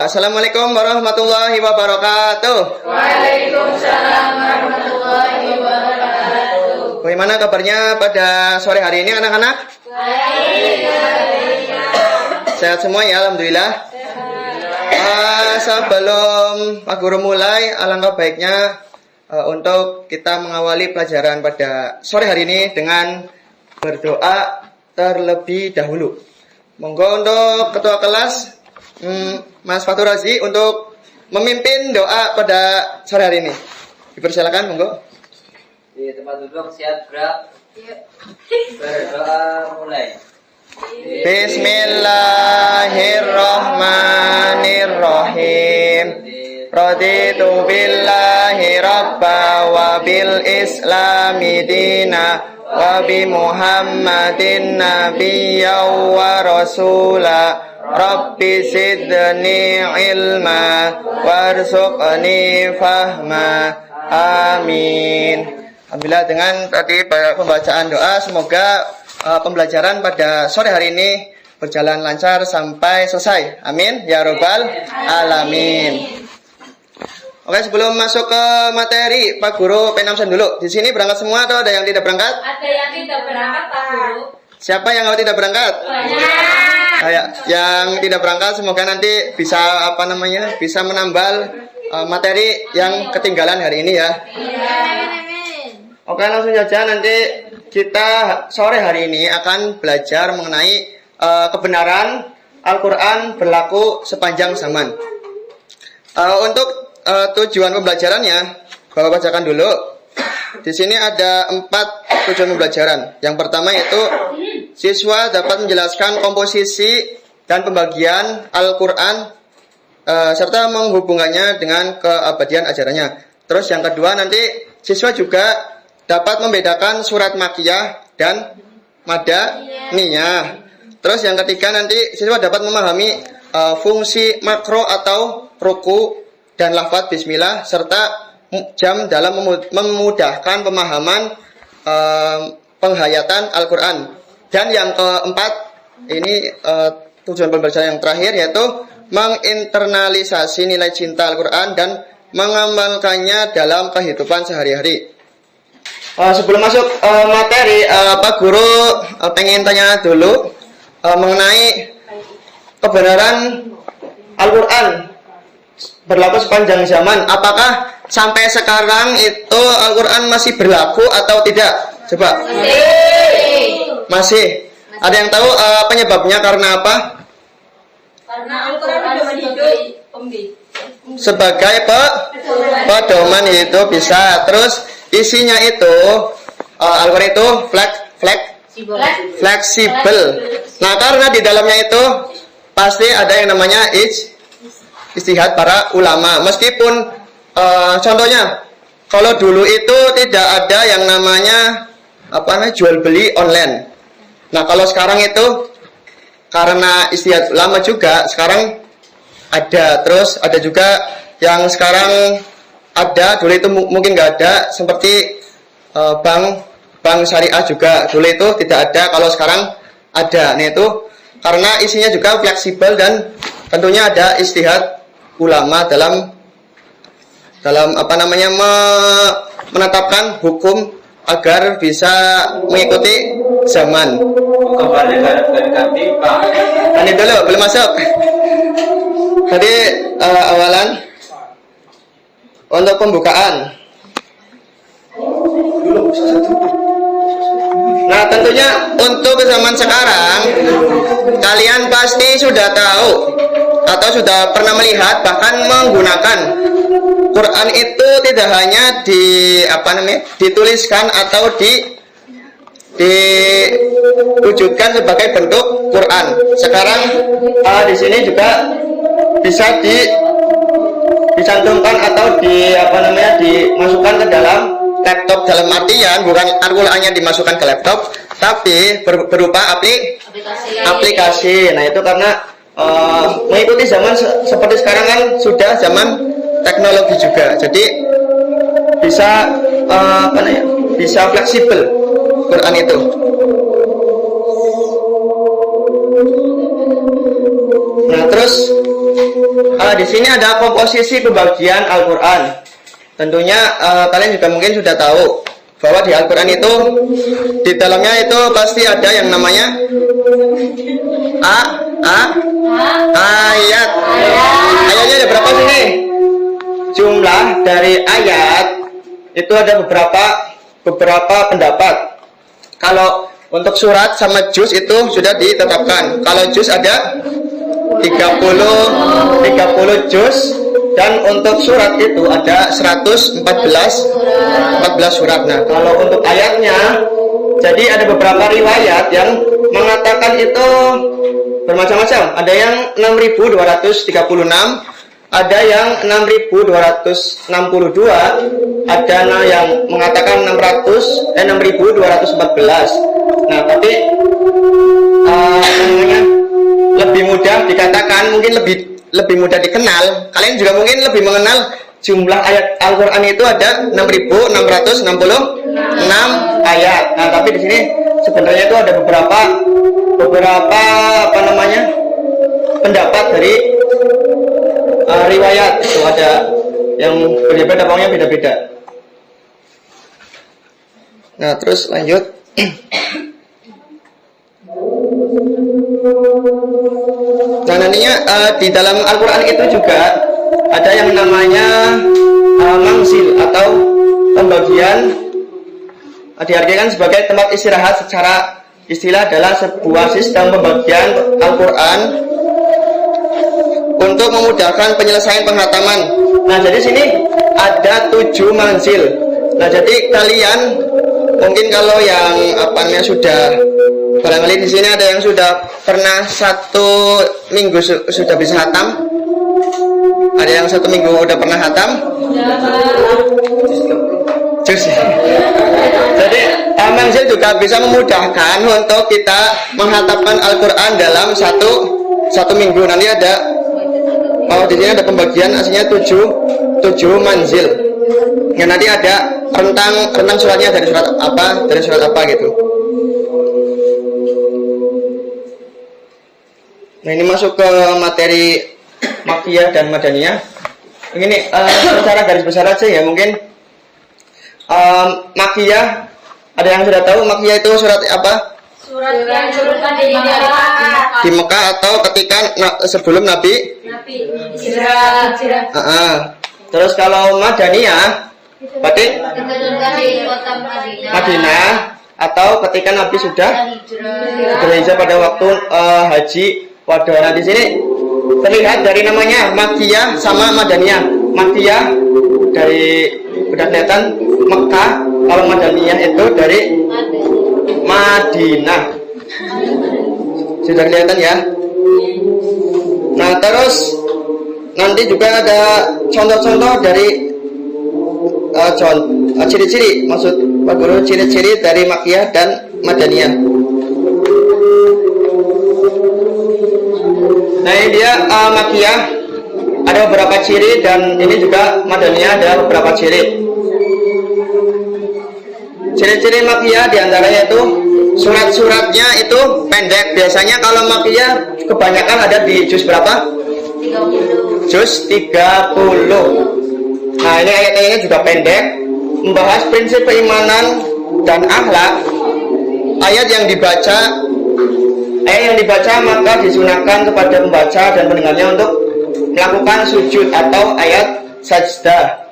Assalamualaikum warahmatullahi wabarakatuh. Waalaikumsalam warahmatullahi wabarakatuh. Bagaimana kabarnya pada sore hari ini anak-anak? Baik. Sehat semua ya, alhamdulillah. Sebelum Pak Guru mulai, alangkah baiknya untuk kita mengawali pelajaran pada sore hari ini dengan berdoa terlebih dahulu. Monggo untuk ketua kelas Mas Fatur Razi untuk memimpin doa pada sore hari ini. Dipersilakan, monggo. Di tempat duduk, siap gerak. Berdoa mulai. Bismillahirrahmanirrahim. Raditu billahi rabba wa bil islami dina wa bi Muhammadin nabiyya wa rasula. Rabbi zidni ilma warzuqni fahma. Amin. Alhamdulillah, dengan tadi pembacaan doa, semoga pembelajaran pada sore hari ini berjalan lancar sampai selesai. Amin ya robbal alamin. Oke, sebelum masuk ke materi, Pak Guru pengen absen dulu. Di sini berangkat semua atau ada yang tidak berangkat? Ada yang tidak berangkat, Pak Guru. Siapa yang tidak berangkat? Banyak. Yang tidak berangkat semoga nanti bisa bisa menambal materi yang ketinggalan hari ini ya. Oke, langsung saja, nanti kita sore hari ini akan belajar mengenai kebenaran Al-Quran berlaku sepanjang zaman. Untuk tujuan pembelajarannya, Bapak bacakan dulu. Di sini ada 4 tujuan pembelajaran. Yang pertama yaitu siswa dapat menjelaskan komposisi dan pembagian Al-Quran serta menghubungkannya dengan keabadian ajarannya. Terus yang kedua, nanti siswa juga dapat membedakan surat Makkiyah dan Madaniyah. Terus yang ketiga, nanti siswa dapat memahami fungsi makro atau ruku dan lafaz bismillah serta jam dalam memudahkan pemahaman penghayatan Al-Quran. Dan yang keempat, ini tujuan pembelajaran yang terakhir, yaitu menginternalisasi nilai cinta Al-Quran dan mengamalkannya dalam kehidupan sehari-hari. Sebelum masuk materi, Pak Guru pengen tanya dulu mengenai kebenaran Al-Quran berlaku sepanjang zaman. Apakah sampai sekarang itu Al-Quran masih berlaku atau tidak? Coba. Masih. Ada yang tahu penyebabnya karena apa? Karena Al-Quran sebagai Sebagai pedoman itu bisa. Terus isinya itu Al-Quran itu fleksibel. Nah, karena di dalamnya itu pasti ada yang namanya ijtihad para ulama. Meskipun contohnya kalau dulu itu tidak ada yang namanya jual beli online. Nah, kalau sekarang itu karena ijtihad ulama juga sekarang ada. Terus ada juga yang sekarang ada, dulu itu mungkin nggak ada, seperti bank syariah juga dulu itu tidak ada, kalau sekarang ada. Nah, itu karena isinya juga fleksibel dan tentunya ada ijtihad ulama dalam menetapkan hukum agar bisa mengikuti zaman. Kembali ganti Pak. Ini dulu belum masuk. Tadi awalan untuk pembukaan. Nah, tentunya untuk zaman sekarang kalian pasti sudah tahu atau sudah pernah melihat, bahkan menggunakan Quran itu tidak hanya dituliskan atau diwujudkan sebagai bentuk Quran. Sekarang di sini juga bisa dicantumkan atau dimasukkan ke dalam laptop, dalam artian bukan Al-Qur'annya dimasukkan ke laptop, tapi berupa aplikasi. Nah, itu karena mengikuti zaman seperti sekarang kan sudah zaman teknologi juga, jadi bisa bisa fleksibel Quran itu. Nah, terus di sini ada komposisi pembagian Al-Quran. Tentunya kalian juga mungkin sudah tahu bahwa di Al-Quran itu di dalamnya itu pasti ada yang namanya ayat. Ayatnya ada berapa sini? Jumlah dari ayat itu ada beberapa pendapat. Kalau untuk surat sama juz itu sudah ditetapkan. Kalau juz ada 30 juz, dan untuk surat itu ada 14 surat. Nah, kalau untuk ayatnya, jadi ada beberapa riwayat yang mengatakan itu bermacam-macam. Ada yang 6.236, ada yang 6.262, ada yang mengatakan 6.214. Nah, tapi lebih mudah dikatakan, mungkin lebih mudah dikenal. Kalian juga mungkin lebih mengenal jumlah ayat Al-Quran itu ada 6.666 ayat. Nah, tapi di sini sebenarnya itu ada beberapa pendapat dari riwayat. Itu ada yang berbeda, pokoknya beda-beda. Nah, terus lanjut. Nah, nantinya di dalam Al-Quran itu juga ada yang namanya mangsil atau pembagian, diartikan sebagai tempat istirahat. Secara istilah adalah sebuah sistem pembagian Al-Quran untuk memudahkan penyelesaian penghataman. Nah, jadi sini ada 7 manzil. Nah, jadi kalian mungkin kalau yang sudah, barangkali di sini ada yang sudah pernah 1 minggu sudah bisa hatam. Ada yang 1 minggu udah pernah hatam? Jus. Jadi manzil juga bisa memudahkan untuk kita menghatamkan Al-Quran dalam satu minggu. Nanti ada di sini ada pembagian aslinya 7 manzil. Ya, nanti ada rentang suratnya dari surat apa gitu. Nah, ini masuk ke materi Makkiyah dan Madaniyah. Ini secara garis besar aja ya, mungkin Makkiyah, ada yang sudah tahu Makkiyah itu surat apa? Surat yang turunkan di Mekah atau ketika sebelum Nabi hijrah. Terus kalau Madaniyah berarti Di kota Madinah, atau ketika Nabi sudah berhijrah pada waktu haji wada. Nah, di sini terlihat dari namanya Makkiyah sama Madaniyah. Makkiyah dari sudah kelihatan Mekah, kalau Madaniyah itu dari Madinah. Sudah kelihatan ya. Nah, terus nanti juga ada contoh-contoh dari ciri-ciri, maksud Pak Guru, ciri-ciri dari Makkiyah dan Madaniyah. Nah, ini dia Makkiyah ada beberapa ciri, dan ini juga Madaniyah ada beberapa ciri. Ciri-ciri Makkiyah diantaranya itu surat-suratnya itu pendek. Biasanya kalau Makkiyah kebanyakan ada di juz berapa? 30. Juz 30. Nah, ini ayat-ayatnya juga pendek, membahas prinsip keimanan dan akhlak. Ayat yang dibaca maka disunahkan kepada pembaca dan pendengarnya untuk melakukan sujud atau ayat sajdah.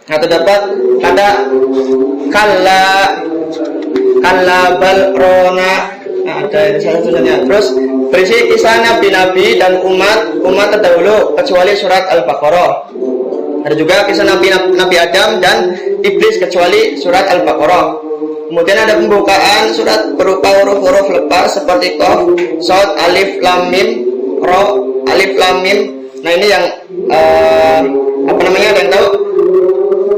Nah, terdapat kata kalla bal rona. Nah, ada salah satunya. Terus berisi kisah nabi-nabi dan umat terdahulu kecuali surat Al-Baqarah. Ada juga kisah Nabi Adam dan iblis kecuali surat Al-Baqarah. Kemudian ada pembukaan surat berupa huruf-huruf lepas seperti Qaf, Shad, Alif, Lam, Mim, Ra, Alif, Lam, Mim. Nah, ini yang ada yang tahu?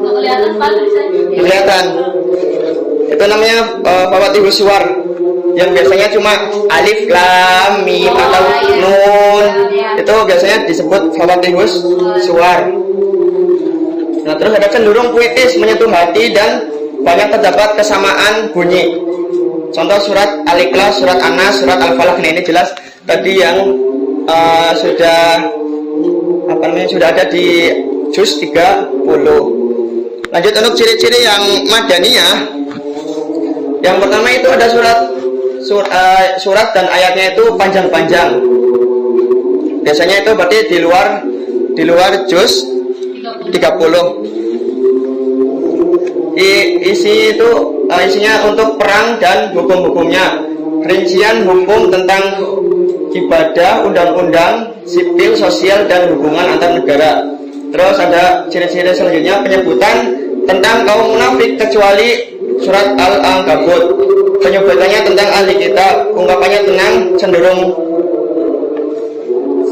Kelihatan Pak tulisannya. Kelihatan. Itu namanya Fawatihus Suwar, yang biasanya cuma Alif, Lam, Mim atau Nun. Itu biasanya disebut Fawatihus Suwar. Nah, terus ada cenderung puitis, menyentuh hati, dan banyak terdapat kesamaan bunyi. Contoh surat Al-Ikhlas, surat An-Nas, surat Al-Falaq. Nah, ini jelas tadi yang sudah sudah ada di juz 30. Lanjut untuk ciri-ciri yang madaniyah. Yang pertama itu ada surat dan ayatnya itu panjang-panjang. Biasanya itu berarti di luar juz 30. Isinya untuk perang dan hukum-hukumnya, rincian hukum tentang ibadah, undang-undang, sipil, sosial, dan hubungan antar negara. Terus ada ciri-ciri selanjutnya, penyebutan tentang kaum munafik kecuali surat Al-Ankabut. Penyebutannya tentang ahli kitab, ungkapannya tenang,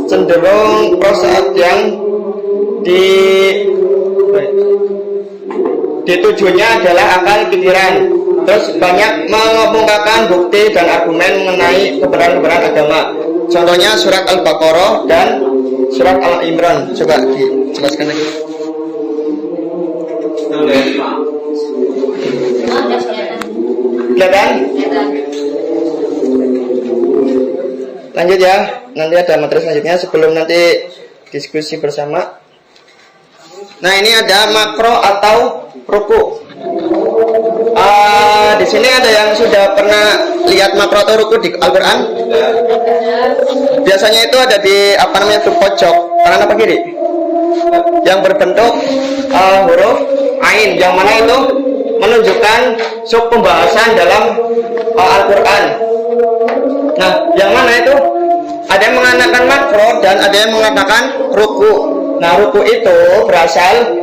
cenderung proses yang ditujunya adalah akal pikiran. Terus banyak mengungkapkan bukti dan argumen mengenai kebenaran agama. Contohnya surat Al-Baqarah dan surat Al-Imran. Coba dijelaskan lagi. Kelihatan? Lanjut ya. Nanti ada materi selanjutnya sebelum nanti diskusi bersama. Nah, ini ada makro atau ruku. Di sini ada yang sudah pernah lihat makro atau ruku di Al-Quran? Biasanya itu ada di pojok kanan apa kiri? Yang berbentuk huruf ain, yang mana itu menunjukkan sub pembahasan dalam Al-Quran. Nah, yang mana itu? Ada yang mengatakan makro dan ada yang mengatakan ruku. Nah, ruku itu berasal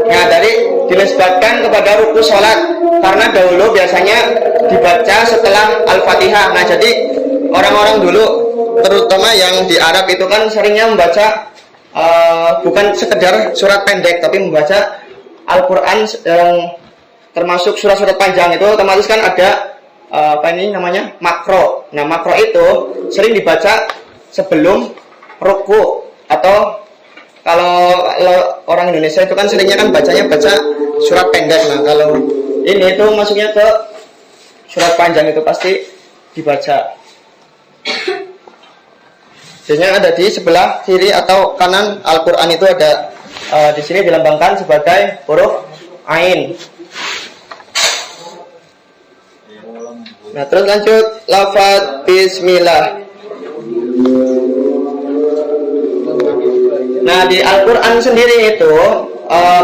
dari dinisbatkan kepada ruku sholat, karena dahulu biasanya dibaca setelah Al-Fatihah. Nah, jadi orang-orang dulu, terutama yang di Arab itu kan seringnya membaca bukan sekedar surat pendek, tapi membaca Al-Quran yang termasuk surat-surat panjang itu otomatis kan ada makro. Nah, makro itu sering dibaca sebelum ruku, atau kalau orang Indonesia itu kan seringnya kan baca surat pendek. Nah, kalau ini itu masuknya ke surat panjang, itu pasti dibaca. Biasanya ada di sebelah kiri atau kanan Al-Quran itu ada di sini dilambangkan sebagai huruf ain. Nah, terus lanjut lafaz bismillah. Nah, di Al-Quran sendiri itu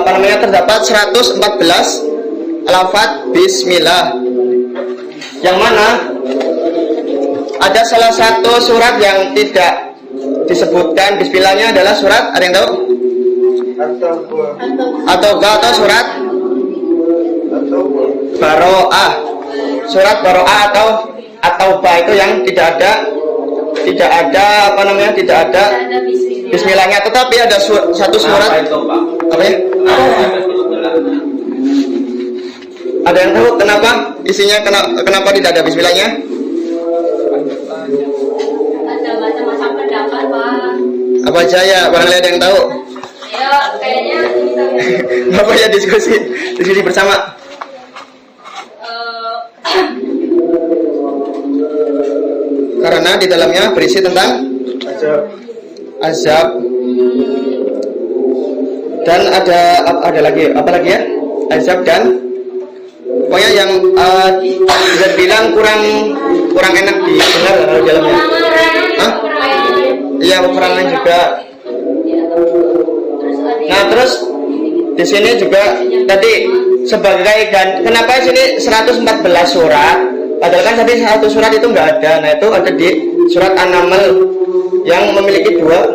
terdapat 114 lafaz bismillah, yang mana ada salah satu surat yang tidak disebutkan bismillahnya adalah surat, ada yang tahu? Atau surat Baro'ah. Surat Baro'ah atau itu yang tidak ada bismillahnya, tetapi ada satu surat. Apa ya? Ada yang tahu kenapa isinya, kenapa tidak ada bismillahnya? Apa aja ya, barangkali ada yang tahu? Ya, kayaknya ini apa ya, diskusi bersama. Karena di dalamnya berisi tentang azab. Dan ada lagi apa lagi ya? Azab dan pokoknya yang bisa bilang kurang enak didengar di dalamnya. Hah? Iya, peperangan juga. Nah, terus di sini juga tadi sebagai kenapa sini 114 surat? Padahal kan tadi satu surat itu nggak ada. Nah, itu ada di surat An-Naml yang memiliki dua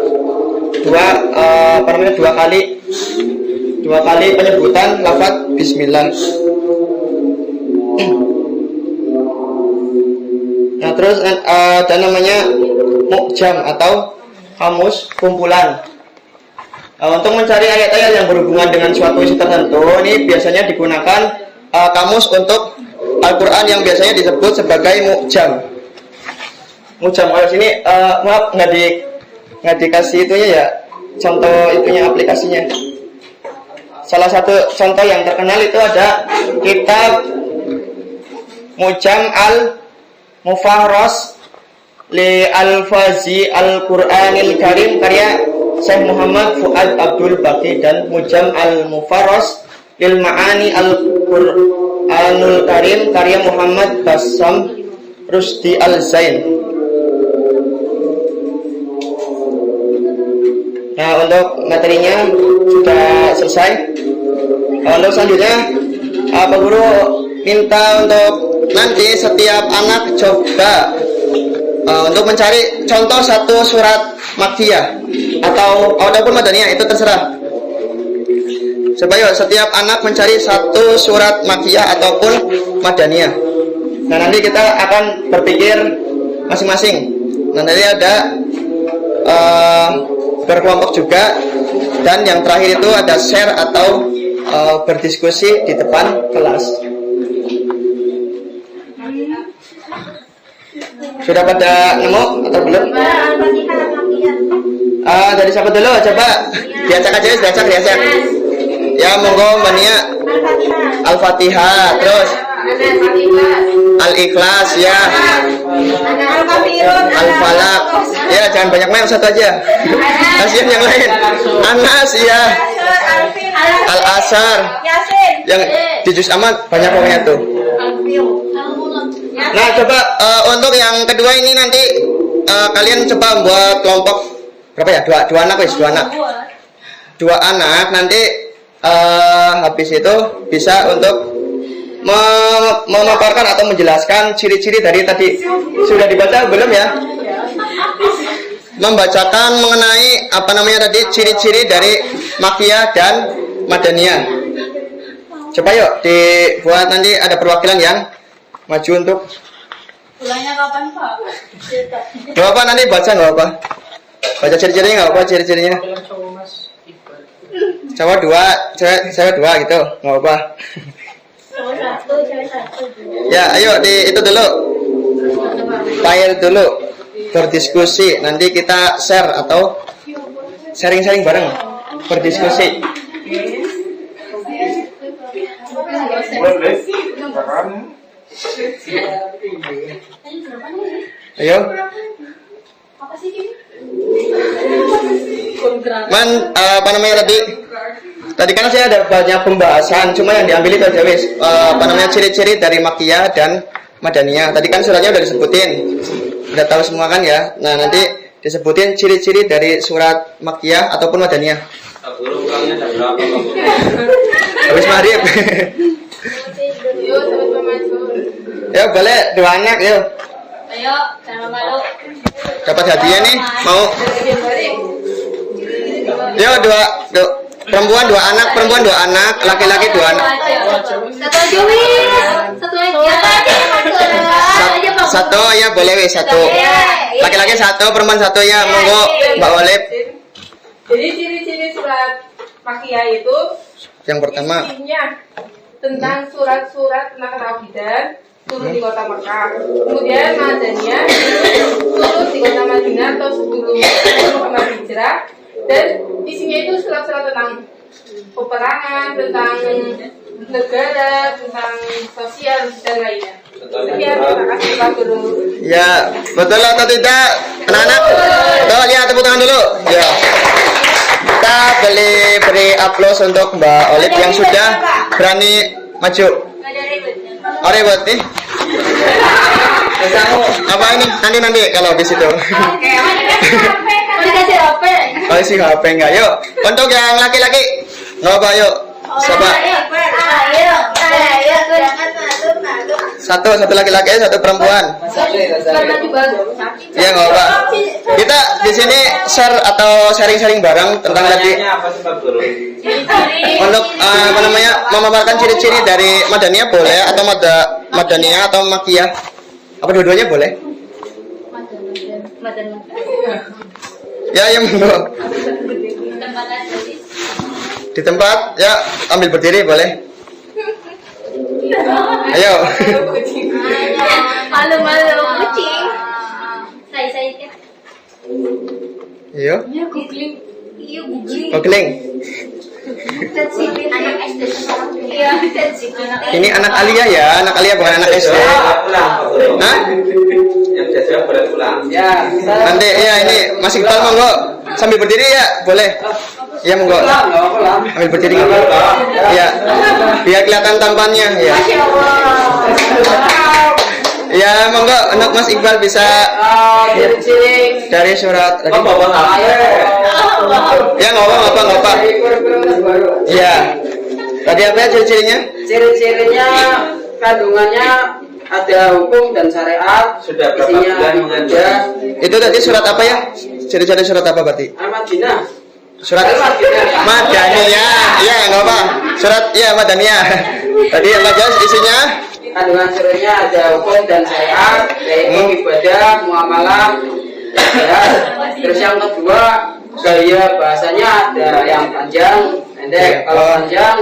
kali penyebutan lafaz bismillah. Nah, terus ada namanya mu'jam atau kamus kumpulan. Untuk mencari ayat-ayat yang berhubungan dengan suatu isi tertentu, ini biasanya digunakan kamus untuk Al-Quran yang biasanya disebut sebagai mu'jam. Mu'jam kalau sini maaf nggak dikasih itunya ya, contoh itunya aplikasinya. Salah satu contoh yang terkenal itu ada kitab Mu'jam al-Mufahros li al-Fazi al-Quranil Karim karya Syekh Muhammad Fuad Abdul Baqi dan Mujam Al-Mufarros lil Ma'ani Al-Qur'anul Karim karya Muhammad Bassam Rusdi Al-Zain. Nah, untuk materinya sudah selesai. Untuk selanjutnya Pak Guru minta untuk nanti setiap anak coba untuk mencari contoh satu surat Makkiyah ataupun Madaniyah, itu terserah. Coba yuk setiap anak mencari satu surat Makkiyah ataupun Madaniyah. Nah, nanti kita akan berpikir masing-masing. Nanti ada berkelompok juga, dan yang terakhir itu ada share atau berdiskusi di depan kelas. Sudah pada nemu atau belum? Dari siapa dulu? Coba diacak aja, diacak. Ya, monggo Mbak Nia. Al-Fatihah, terus Al-Ikhlas, ya. Al-Falaq. Ya, jangan banyak main, satu aja. Kasihan yang lain. Anas, ya. Al-Asar. Yang di juz amat banyak pokoknya tuh. Nah, coba untuk yang kedua ini nanti kalian coba buat kelompok berapa ya? Dua anak wis, dua anak nanti habis itu bisa untuk memaparkan atau menjelaskan ciri-ciri dari tadi. Sudah dibaca belum ya? Membacakan mengenai apa namanya tadi, ciri-ciri dari Makkiyah dan Madaniyah. Coba yuk dibuat, nanti ada perwakilan yang maju untuk. Pulangnya kapan, Pak? Gak apa, nanti baca nggak apa. Baca ciri-cirinya nggak apa, ciri-cirinya. Cowok dua, cewek dua gitu, nggak apa. Ya, ayo itu dulu. File dulu, berdiskusi. Nanti kita share atau sharing-sharing bareng, berdiskusi. Ayo. Apa namanya tadi? Tadi kan saya ada banyak pembahasan, cuma yang diambil itu aja wis. Apa namanya, ciri-ciri dari Makkiyah dan Madaniyah. Tadi kan suratnya udah disebutin, udah tahu semua kan ya. Nah, nanti disebutin ciri-ciri dari surat Makkiyah ataupun Madaniyah. Guru pulangnya jam berapa, Pak Guru? Habis maghrib. Ya boleh, dua anak yuk. Ayo, jangan malu. Dapat hadiah nih, mau? Yo, perempuan dua anak, laki-laki dua anak. Satu aja wis. Satu ya boleh wis, satu. Laki-laki satu, perempuan satu ya, monggo Mbak Olip. Jadi ciri-ciri surat Makkiyah itu Yang pertama isinya tentang surat-surat tentang Al-Quran turun di kota Mekah. Kemudian Madaniyah turun di kota Madinah atau sebelum Muhammad hijrah, dan isinya itu surat-surat tentang peperangan, tentang negara, tentang sosial dan lainnya. Sekian, terima kasih Pak Guru. ya, betul atau tidak anak-anak? Tuh, lihat tepuk tangan dulu. Ya. Kita beri aplaus untuk Mbak Olip yang sudah berani maju. Oh, ribet nih. Apa ini? Nanti kalau di situ. Oh, isi HP enggak? Yuk, untuk yang laki-laki nggak apa, yuk. Coba. Satu laki-laki, satu perempuan. Iya, nggak apa. Kita di sini share atau sharing-sharing bareng tentang tadi. Apa sih, Pak Guru? Untuk apa namanya, memaparkan ciri-ciri dari Madaniyah boleh, atau Madaniyah atau Makkiyah. Apa dua-duanya boleh? Ya, monggo. Di tempat, ya, ambil berdiri boleh. Ayo. Malu-malu kucing. Saya. Ayo. Iya, kucing. Googling. Anak SD. Iya, Ini anak Alia ya, anak Alia bukan anak SD. Pulang, Pak Guru. Hah? Yang sudah siap boleh pulang. Ya, Nanti ya ini Mas Iqbal monggo sambil berdiri ya, boleh. Ya monggo. pulang, nggak apa-apa lah. Sambil berdiri nggak apa-apa. Ya. Biar kelihatan tampannya ya. Masya Allah. Ya monggo untuk Mas Iqbal bisa Ciri-ciri. dari surat tadi. Oh, bapak Ya nggak apa. Ya. Tadi apa ya ciri-cirinya? Ciri-cirinya kandungannya ada hukum dan syariat. Sudah berapa isinya bulan ibadah. Itu tadi surat apa ya? Ciri-ciri surat apa berarti? Al-Madinah. Surat Madaniyah. Ya nggak apa. Surat ya Madaniyah. Tadi yang jelas isinya. Kandungan suratnya ada hukum dan syariat, yaitu ibadah, muamalah, ya. Terus yang kedua, gaya bahasanya ada yang panjang, pendek. Kalau panjang,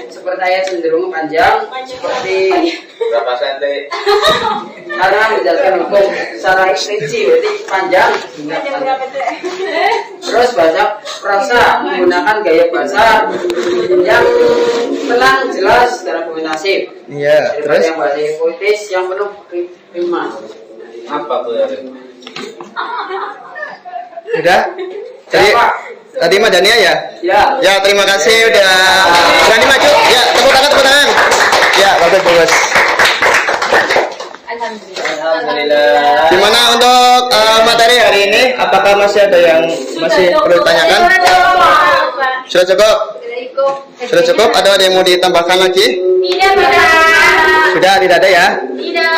seperti ayat cenderung panjang, seperti berapa senti? karena menjelaskan hukum secara rinci, berarti panjang. Terus bahasa prosa menggunakan gaya bahasa yang tenang, jelas, dan argumentatif. Iya. Daripada Terus yang bahasa puitis yang penuh rima. Apa tuh ya? sudah. Tadi Madaniyah ya. Ya. Ya terima kasih udah berani maju. Ya tepuk tangan. Ya bagus. Alhamdulillah. Gimana untuk materi hari ini? Apakah masih ada yang masih perlu ditanyakan? Sudah cukup? Sudah cukup? Ada yang mau ditambahkan lagi? Tidak, Pak. Sudah tidak ada ya? Tidak.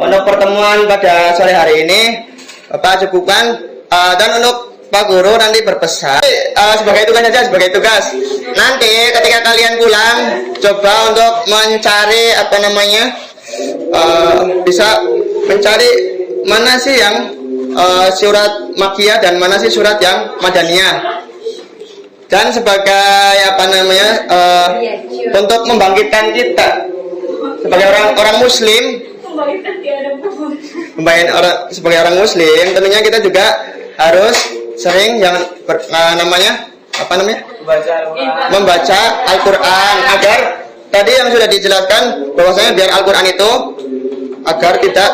Untuk pertemuan pada sore hari ini Bapak cukupkan dan untuk Pak Guru nanti berpesan sebagai tugas saja, sebagai tugas. Nanti ketika kalian pulang coba untuk mencari apa namanya bisa mencari mana sih yang surat Makkiyah dan mana sih surat yang Madaniyah. Dan sebagai apa namanya untuk membangkitkan kita sebagai orang Muslim, sebagai orang Muslim tentunya kita juga harus sering membaca Al-Quran agar tadi yang sudah dijelaskan bahwasanya biar Al-Quran itu agar tidak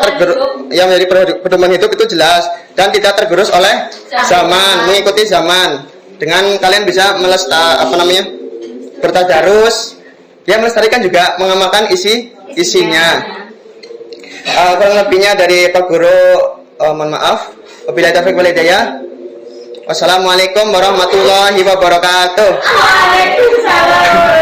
yang menjadi pedoman hidup itu jelas dan tidak tergerus oleh zaman, mengikuti zaman. Dengan kalian bisa bertadarus, ya melestarikan juga mengamalkan isinya. Kurang lebihnya dari Pak Guru mohon maaf. Wabillahi taufiq wal hidayah. Wassalamualaikum warahmatullahi wabarakatuh. Waalaikumsalam.